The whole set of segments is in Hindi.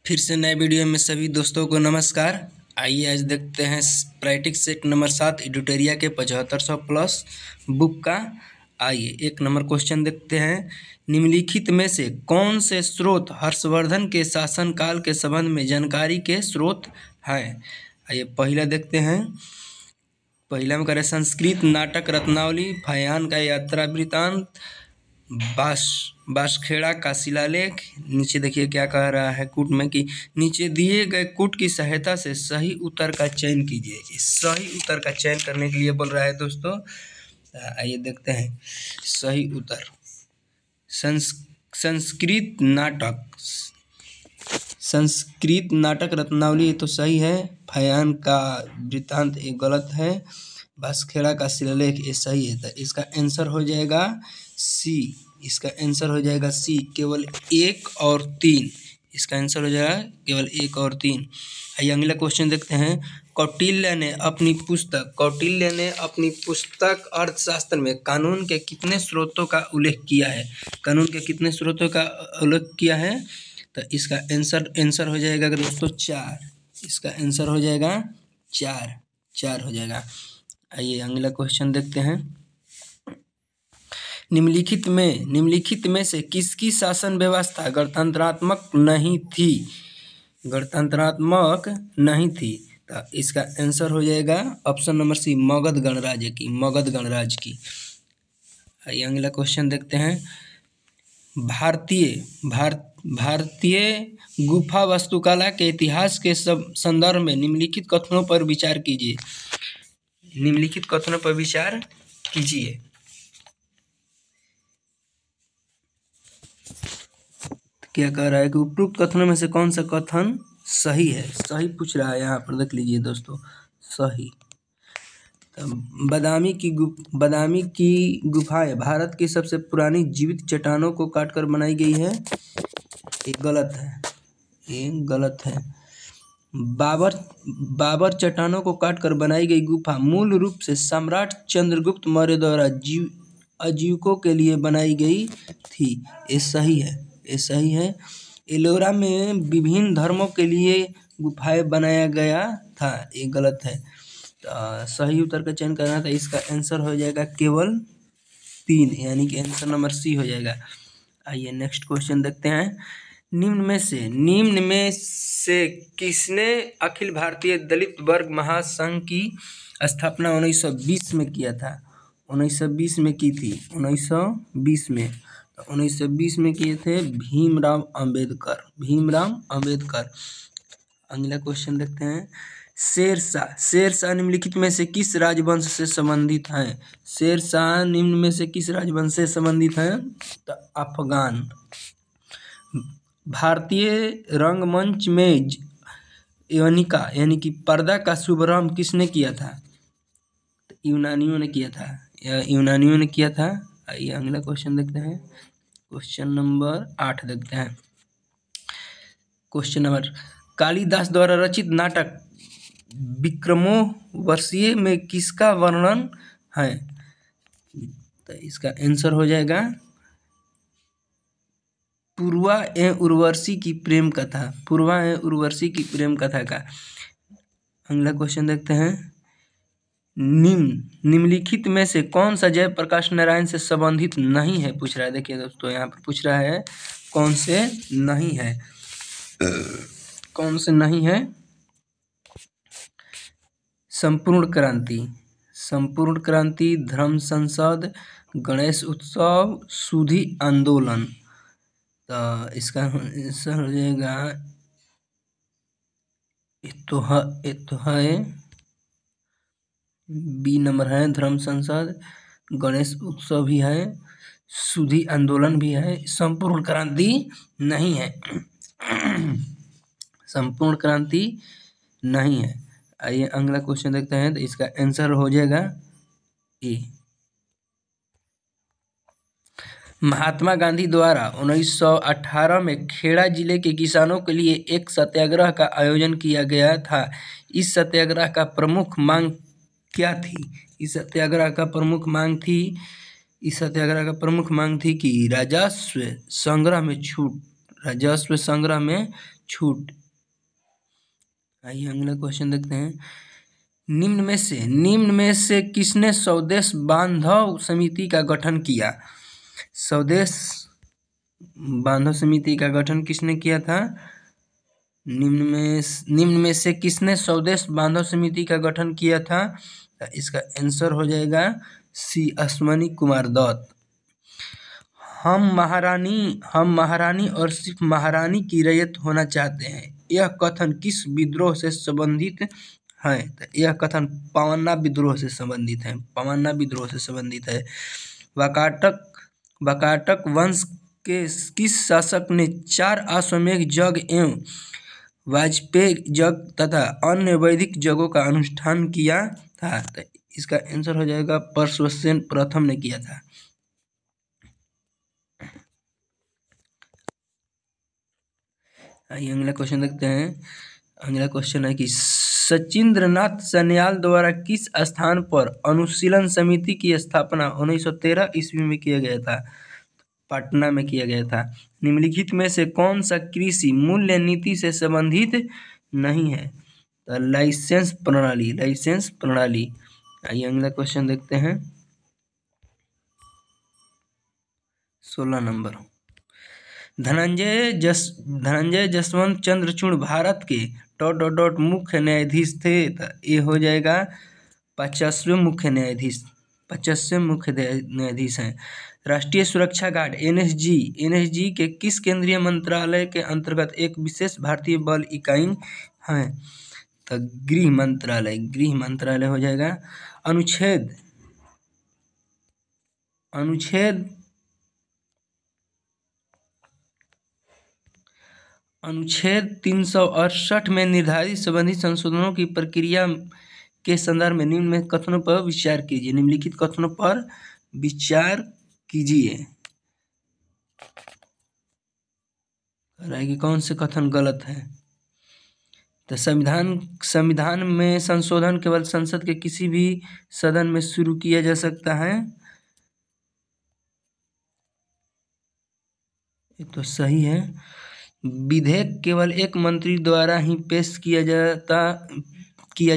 फिर से नए वीडियो में सभी दोस्तों को नमस्कार। आइए आज देखते हैं प्रैक्टिस सेट नंबर 7 एडिटोरिया के 7500 प्लस बुक का। आइए एक नंबर क्वेश्चन देखते हैं। निम्नलिखित में से कौन से स्रोत हर्षवर्धन के शासनकाल के संबंध में जानकारी के स्रोत हैं। आइए पहला देखते हैं। पहला में करें संस्कृत नाटक रत्नावली, फायान का यात्रा वृत्तांत, बांसखेड़ा का शिलालेख। नीचे देखिए क्या कह रहा है कूट में कि नीचे दिए गए कूट की सहायता से सही उत्तर का चयन कीजिए। सही उत्तर का चयन करने के लिए बोल रहा है दोस्तों। आइए देखते हैं सही उत्तर। संस्कृत नाटक रत्नावली ये तो सही है। फायान का वृत्तांत ये गलत है। बांसखेड़ा का शिलालेख ये सही है। तो इसका आंसर हो जाएगा सी। इसका आंसर हो जाएगा सी, केवल 1 और 3। इसका आंसर हो जाएगा केवल 1 और 3। आइए अगला क्वेश्चन देखते हैं। कौटिल्य ने अपनी पुस्तक अर्थशास्त्र में कानून के कितने स्रोतों का उल्लेख किया है। कानून के कितने स्रोतों का उल्लेख किया है। तो इसका आंसर हो जाएगा दोस्तों 4। इसका आंसर हो जाएगा 4 हो जाएगा। आइए अगला क्वेश्चन देखते हैं। निम्नलिखित में से किसकी शासन व्यवस्था गणतंत्रात्मक नहीं थी। तो इसका आंसर हो जाएगा ऑप्शन नंबर सी, मगध गणराज्य की। आइए अगला क्वेश्चन देखते हैं। भारतीय गुफा वास्तुकला के इतिहास के संदर्भ में निम्नलिखित कथनों पर विचार कीजिए। क्या कह रहा है कि उपरोक्त कथनों में से कौन सा कथन सही है। सही पूछ रहा है, यहाँ पर देख लीजिए दोस्तों सही। तो बादामी की गुफाएं भारत की सबसे पुरानी जीवित चट्टानों को काटकर बनाई गई है। ये गलत है। बाबर चट्टानों को काटकर बनाई गई गुफा मूल रूप से सम्राट चंद्रगुप्त मौर्य द्वारा आजीविकों के लिए बनाई गई थी। ये सही है। एलोरा में विभिन्न धर्मों के लिए गुफाएं बनाया गया था। ये गलत है। तो सही उत्तर का चयन करना था। इसका आंसर हो जाएगा केवल 3, यानी कि आंसर नंबर सी हो जाएगा। आइए नेक्स्ट क्वेश्चन देखते हैं। निम्न में से किसने अखिल भारतीय दलित वर्ग महासंघ की स्थापना 1920 में किया था। 1920 में की थी। 1920 में 1920 में किए थे भीमराव अंबेडकर। अगला क्वेश्चन देखते हैं। शेरशाह निम्नलिखित में से किस राजवंश से संबंधित हैं। शेरशाह निम्न में से किस राजवंश से संबंधित हैं। तो अफगान। भारतीय रंगमंच में यवनिका यानी कि पर्दा का शुभारंभ किसने किया था। तो यूनानियों ने किया था। आइए अगला क्वेश्चन देखते हैं। क्वेश्चन नंबर 8 देखते हैं। क्वेश्चन नंबर कालिदास द्वारा रचित नाटक विक्रमोर्वशीय में किसका वर्णन है। तो इसका आंसर हो जाएगा पूर्वा एवं उर्वशी की प्रेम कथा का। अगला क्वेश्चन देखते हैं। निम्नलिखित में से कौन सा जयप्रकाश नारायण से संबंधित नहीं है पूछ रहा है। देखिए दोस्तों यहाँ पर पूछ रहा है कौन से नहीं है। संपूर्ण क्रांति, धर्म संसद, गणेश उत्सव, सुधी आंदोलन। तो इसका आंसर हो जाएगा बी नंबर है। धर्म संसद, गणेश उत्सव भी है, सुधी आंदोलन भी है, संपूर्ण क्रांति नहीं है। संपूर्ण क्रांति नहीं है। आइए अगला क्वेश्चन देखते हैं। तो इसका आंसर हो जाएगा ए। महात्मा गांधी द्वारा 1918 में खेड़ा जिले के किसानों के लिए एक सत्याग्रह का आयोजन किया गया था। इस सत्याग्रह का प्रमुख मांग क्या थी। इस सत्याग्रह का प्रमुख मांग थी कि राजस्व संग्रह में छूट। आइए अगला क्वेश्चन देखते हैं। निम्न में से किसने स्वदेश बांधव समिति का गठन किया? स्वदेश बांधव समिति का गठन किसने किया था? निम्न में से किसने स्वदेश बांधव समिति का गठन किया था? इसका आंसर हो जाएगा सी अश्वनी कुमार दत्त। हम महारानी और सिर्फ महारानी की रैयत होना चाहते हैं, यह कथन किस विद्रोह से संबंधित है? तो यह कथन पवन्ना विद्रोह से संबंधित है। पवन्ना विद्रोह से संबंधित है। वाकाटक वंश के किस शासक ने 4 अश्वमेध यज्ञ एवं वाजपेय यज्ञ तथा अन्य वैदिक यज्ञों का अनुष्ठान किया था? तो इसका आंसर हो जाएगा परशुसेन प्रथम ने किया था। आइए अगला क्वेश्चन देखते हैं। अगला क्वेश्चन है कि सचिंद्रनाथ सन्याल द्वारा किस स्थान पर अनुशीलन समिति की स्थापना 1913 ईस्वी में किया गया था? पटना में किया गया था। निम्नलिखित में से कौन सा कृषि मूल्य नीति से संबंधित नहीं है? तो लाइसेंस प्रणाली। आइए अगला क्वेश्चन देखते हैं। 16 नंबर। धनंजय जसवंत चंद्रचूड़ भारत के ... मुख्य न्यायाधीश थे। तो ये हो जाएगा 50वें मुख्य न्यायाधीश हैं। राष्ट्रीय सुरक्षा गार्ड एनएसजी के किस केंद्रीय मंत्रालय के अंतर्गत एक विशेष भारतीय बल इकाई है? तो गृह मंत्रालय हो जाएगा। अनुच्छेद 368 में निर्धारित संबंधित संशोधनों की प्रक्रिया के संदर्भ में निम्नलिखित कथनों पर विचार कीजिए। कि कौन से कथन गलत है? तो संविधान में संशोधन केवल संसद के किसी भी सदन में शुरू किया जा सकता है। ये तो सही है। विधेयक केवल एक मंत्री द्वारा ही पेश किया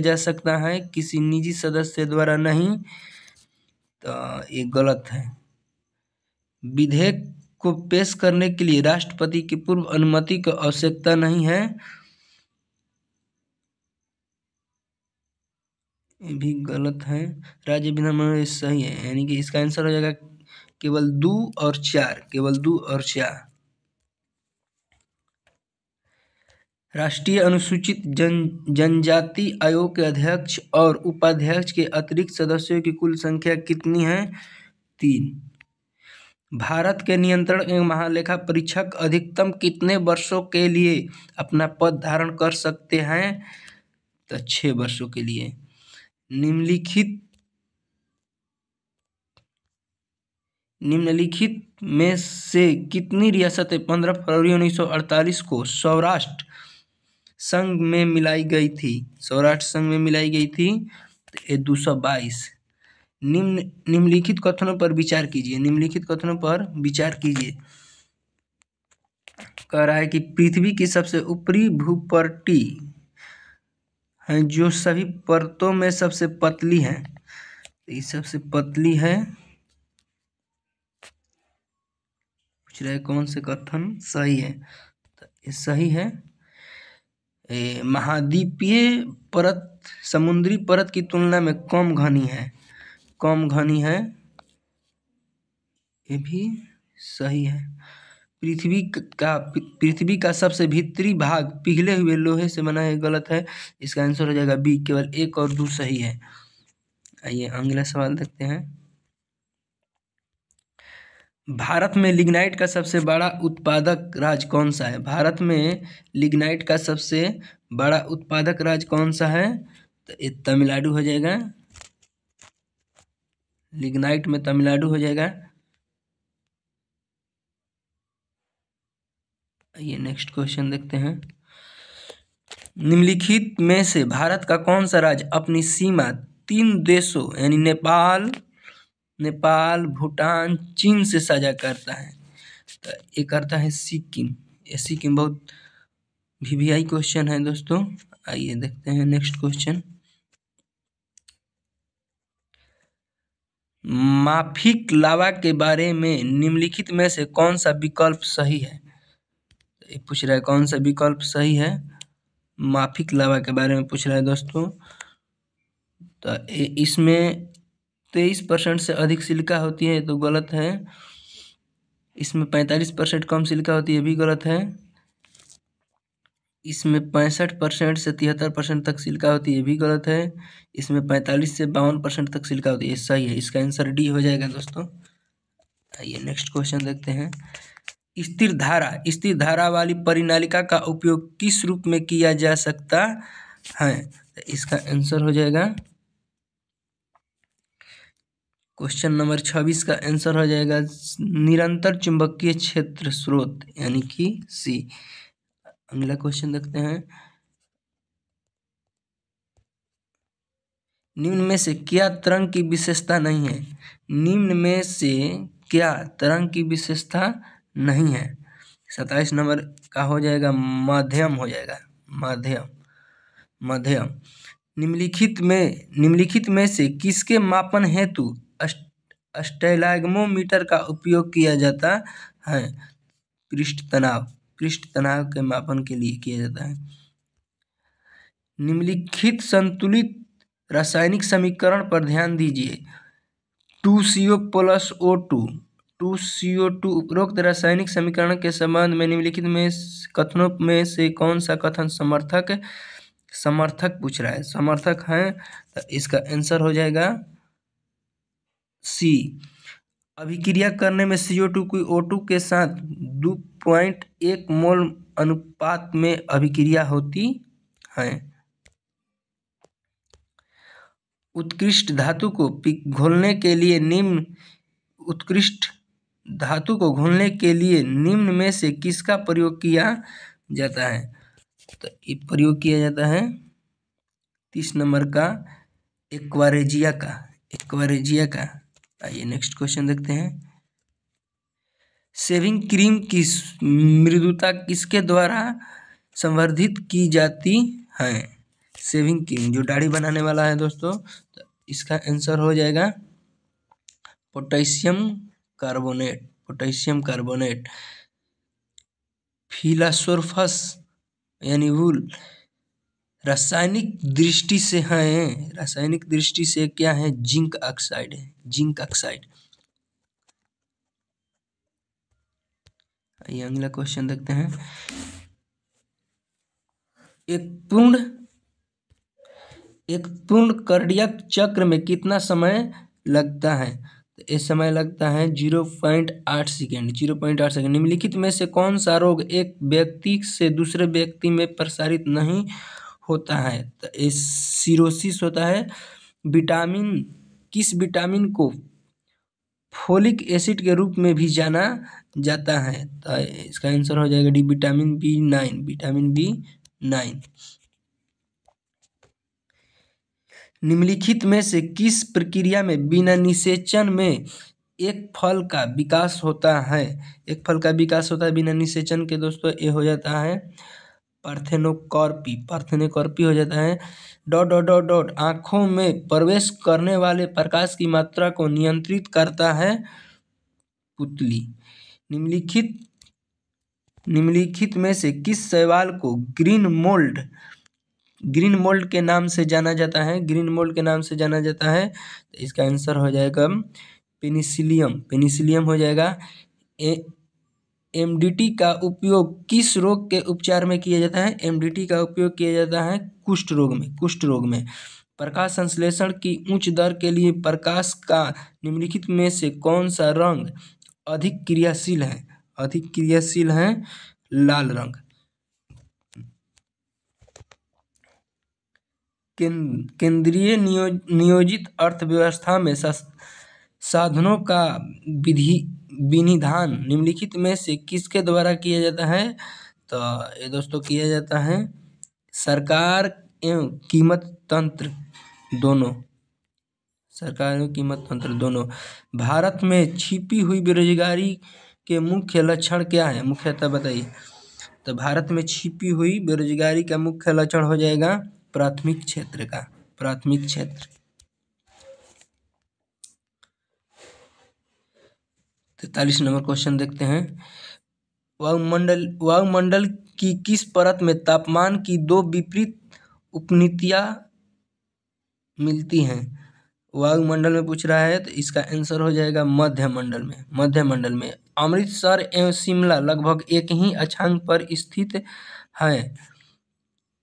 जा सकता है, किसी निजी सदस्य द्वारा नहीं। तो ये गलत है। विधेयक को पेश करने के लिए राष्ट्रपति की पूर्व अनुमति की आवश्यकता नहीं है। ये भी गलत है। राज्य विधानमंडल सही है, यानी कि इसका आंसर हो जाएगा केवल 2 और 4। राष्ट्रीय अनुसूचित जनजाति आयोग के अध्यक्ष और उपाध्यक्ष के अतिरिक्त सदस्यों की कुल संख्या कितनी है? 3। भारत के नियंत्रण एवं महालेखा परीक्षक अधिकतम कितने वर्षों के लिए अपना पद धारण कर सकते हैं? तो 6 वर्षों के लिए। निम्नलिखित में से कितनी रियासतें 15 फरवरी 1948 को सौराष्ट्र संघ में मिलाई गई थी? तो ये 222। निम्नलिखित कथनों पर विचार कीजिए। कह रहा है कि पृथ्वी की सबसे ऊपरी भूपट्टी है जो सभी परतों में सबसे पतली है। ये सबसे पतली है। पूछ रहा है कौन से कथन सही है? तो ये सही है। महाद्वीपीय परत समुद्री परत की तुलना में कम घनी है। ये भी सही है। पृथ्वी का सबसे भीतरी भाग पिघले हुए लोहे से बना है। गलत है। इसका आंसर हो जाएगा बी, केवल 1 और 2 सही है। आइए अगला सवाल देखते हैं। भारत में लिग्नाइट का सबसे बड़ा उत्पादक राज्य कौन सा है? भारत में लिग्नाइट का सबसे बड़ा उत्पादक राज्य कौन सा है? तो ये तमिलनाडु हो जाएगा। लिग्नाइट में तमिलनाडु हो जाएगा। आइए नेक्स्ट क्वेश्चन देखते हैं। निम्नलिखित में से भारत का कौन सा राज्य अपनी सीमा 3 देशों यानी नेपाल, भूटान, चीन से साझा करता है? तो ये करता है सिक्किम। ये सिक्किम बहुत VVI क्वेश्चन है दोस्तों। आइए देखते हैं नेक्स्ट क्वेश्चन। माफिक लावा के बारे में निम्नलिखित में से कौन सा विकल्प सही है? ये पूछ रहा है कौन सा विकल्प सही है। माफिक लावा के बारे में पूछ रहा है दोस्तों। तो इसमें 23% से अधिक सिलिका होती है तो गलत है। इसमें 45% कम सिलिका होती है भी गलत है। इसमें 65% से 73% तक सिलिका होती है भी गलत है। इसमें 45 से 52% तक सिलिका होती है, सही है। इसका आंसर डी हो जाएगा दोस्तों। आइए नेक्स्ट क्वेश्चन देखते हैं। स्थिर धारा वाली परिनालिका का उपयोग किस रूप में किया जा सकता है? तो इसका आंसर हो जाएगा क्वेश्चन नंबर 26 का आंसर हो जाएगा निरंतर चुंबकीय क्षेत्र स्रोत यानी कि सी। अगला क्वेश्चन देखते हैं। निम्न में से क्या तरंग की विशेषता नहीं है? निम्न में से क्या तरंग की विशेषता नहीं है? 27 नंबर का हो जाएगा माध्यम, हो जाएगा मध्यम। निम्नलिखित में से किसके मापन हेतु स्टैलेग्मोमीटर का उपयोग किया जाता है? पृष्ठ तनाव के मापन के लिए किया जाता है। निम्नलिखित संतुलित रासायनिक समीकरण पर ध्यान दीजिए। 2CO + O2 2CO2 उपरोक्त रासायनिक समीकरण के संबंध में निम्नलिखित में कथनों में से कौन सा कथन समर्थक पूछ रहा है, समर्थक है? तो इसका आंसर हो जाएगा सी। अभिक्रिया करने में CO2 की O2 के साथ 2.1 मोल अनुपात में अभिक्रिया होती है। उत्कृष्ट धातु को घोलने के लिए निम्न में से किसका प्रयोग किया जाता है? तो ये प्रयोग किया जाता है 30 नंबर का एक्वारेजिया का। आइए नेक्स्ट क्वेश्चन देखते हैं। शेविंग क्रीम की मृदुता किसके द्वारा संवर्धित की जाती है? शेविंग क्रीम जो दाढ़ी बनाने वाला है दोस्तों, तो इसका आंसर हो जाएगा पोटेशियम कार्बोनेट। फिलॉसफरस यानी वूल रासायनिक दृष्टि से क्या है? Zinc oxide. आइए अगला क्वेश्चन देखते हैं। एक पूर्ण कार्डियक चक्र में कितना समय लगता है? तो ये समय लगता है 0.8 सेकेंड। निम्नलिखित में से कौन सा रोग एक व्यक्ति से दूसरे व्यक्ति में प्रसारित नहीं होता है? तो ये सिरोसिस होता है। किस विटामिन को फोलिक एसिड के रूप में भी जाना जाता है? तो इसका आंसर हो जाएगा डी, विटामिन B9। निम्नलिखित में से किस प्रक्रिया में बिना निषेचन में एक फल का विकास होता है? बिना निषेचन के दोस्तों ये हो जाता है पार्थेनोकॉर्पी हो जाता है। ... आँखों में प्रवेश करने वाले प्रकाश की मात्रा को नियंत्रित करता है पुतली। निम्नलिखित में से किस शैवाल को ग्रीन मोल्ड के नाम से जाना जाता है? तो इसका आंसर हो जाएगा पेनिसिलियम हो जाएगा। MDT का उपयोग किस रोग के उपचार में किया जाता है? MDT का उपयोग किया जाता है कुष्ठ रोग में। प्रकाश संश्लेषण की उच्च दर के लिए प्रकाश का निम्नलिखित में से कौन सा रंग अधिक क्रियाशील है? लाल रंग। केंद्रीय नियोजित अर्थव्यवस्था में साधनों का विनिधान निम्नलिखित में से किसके द्वारा किया जाता है? तो ये दोस्तों किया जाता है सरकार एवं कीमत तंत्र दोनों। भारत में छिपी हुई बेरोजगारी के मुख्य लक्षण क्या है? मुख्यतः बताइए। तो भारत में छिपी हुई बेरोजगारी का मुख्य लक्षण हो जाएगा प्राथमिक क्षेत्र का, प्राथमिक क्षेत्र। 43 नंबर क्वेश्चन देखते हैं। वायुमंडल की किस परत में तापमान की दो विपरीत उपनीतियां मिलती हैं? वायुमंडल में पूछ रहा है, तो इसका आंसर हो जाएगा मध्यमंडल में, मध्यमंडल में। अमृतसर एवं शिमला लगभग एक ही अक्षांश पर स्थित है,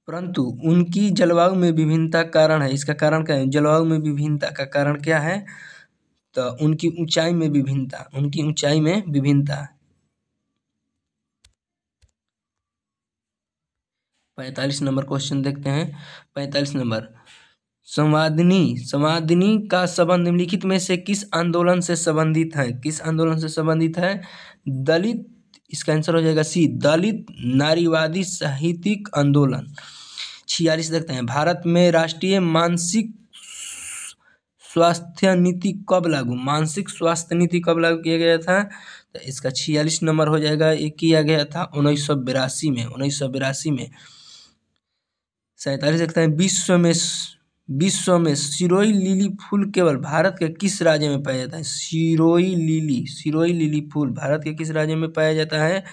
परंतु उनकी जलवायु में विभिन्नता कारण है। इसका कारण क्या है? जलवायु में विभिन्नता का कारण क्या है? तो उनकी ऊंचाई में विभिन्नता, उनकी ऊंचाई में विभिन्नता। 45 नंबर क्वेश्चन देखते हैं। 45 नंबर, संवादिनी का संबंध निम्नलिखित में से किस आंदोलन से संबंधित है? किस आंदोलन से संबंधित है? दलित, इसका आंसर हो जाएगा सी, दलित नारीवादी साहित्यिक आंदोलन। 46 देखते हैं। भारत में राष्ट्रीय मानसिक स्वास्थ्य नीति कब लागू, मानसिक स्वास्थ्य नीति कब लागू किया गया था? तो इसका 46 नंबर हो जाएगा, ये किया गया था 1982 में, 1982 में। 47 देखते हैं। विश्व में सिरोही लिली फूल केवल भारत के किस राज्य में पाया जाता है? सिरोही लिली फूल भारत के किस राज्य में पाया जाता है?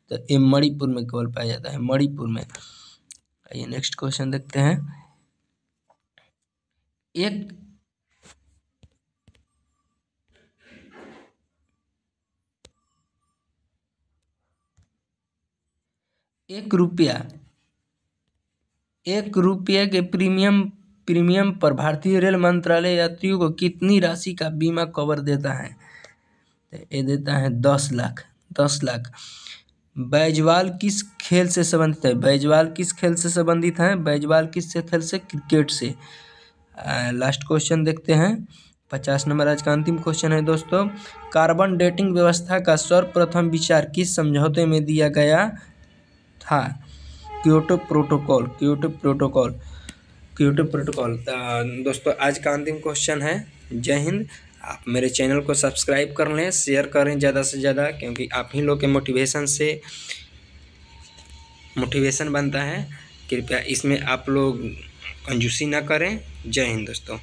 तो ये मणिपुर में केवल पाया जाता है, मणिपुर में। आइए नेक्स्ट क्वेश्चन देखते हैं। एक रुपये के प्रीमियम पर भारतीय रेल मंत्रालय यात्रियों को कितनी राशि का बीमा कवर देता है? ये देता है 10 लाख, 10 लाख। बैजवाल किस खेल से संबंधित है? बैजवाल किस खेल से संबंधित है? बैजवाल किस खेल से? क्रिकेट से। लास्ट क्वेश्चन देखते हैं। 50 नंबर आज का अंतिम क्वेश्चन है दोस्तों। कार्बन डेटिंग व्यवस्था का सर्वप्रथम विचार किस समझौते में दिया गया था? Kyoto protocol. दोस्तों आज का अंतिम क्वेश्चन है। जय हिंद। आप मेरे चैनल को सब्सक्राइब कर लें, शेयर करें ज़्यादा से ज़्यादा, क्योंकि आप ही लोग के मोटिवेशन बनता है। कृपया इसमें आप लोग कंजूसी ना करें। जय हिंद दोस्तों।